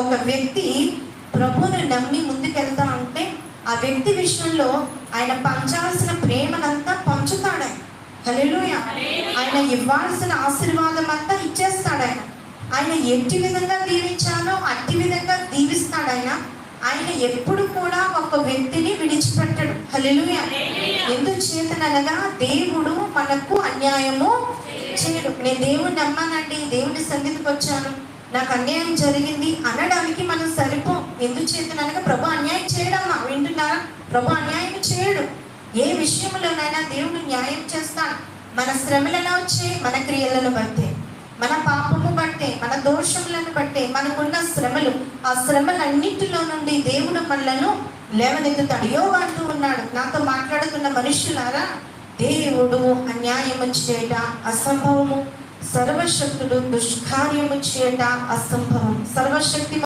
ఒక వ్యక్తి ప్రభువుని నమ్మి ముందుకెళ్తా ఉంటే ఆ వ్యక్తి విషయంలో ఆయన పంచాల్సిన ప్రేమనంతా పంచుతాడు ఆయన. హల్లెలూయా. ఆయన ఇవ్వాల్సిన ఆశీర్వాదం అంతా ఇచ్చేస్తాడు ఆయన. ఆయన ఎట్టి విధంగా దీవించాలో అట్టి విధంగా దీవిస్తాడు ఆయన. ఆయన ఎప్పుడు కూడా ఒక వ్యక్తిని విడిచిపెట్టడు. హల్లెలూయా. ఎందుచేతనగా దేవుడు మనకు అన్యాయము చేయడు. నేను దేవుడిని నమ్మానండి, దేవుడి సన్నిధికి వచ్చాను, నాకు అన్యాయం జరిగింది అనడానికి మనం సరిపోం. ఎందుచేతనగా ప్రభు అన్యాయం చేయడమ్మా, వింటున్నారా? ప్రభు అన్యాయం చేయడు. ఏ విషయంలోనైనా దేవుడు న్యాయం చేస్తాడు. మన శ్రమలలో వచ్చే మన క్రియలను బట్టే, మన పాపము బట్టే, మన దోషములను బట్టే, మనకున్న శ్రమలు, ఆ శ్రమలన్నింటిలో నుండి దేవుడు మనలను లేవనెత్తుతాడు. యోబు అంటూ ఉన్నాడు, నాతో మాట్లాడుతున్న మనుషులారా, దేవుడు అన్యాయము చేయట అసంభవము, సర్వశక్తుడు దుష్కార్యము చేయట అసంభవం. సర్వశక్తి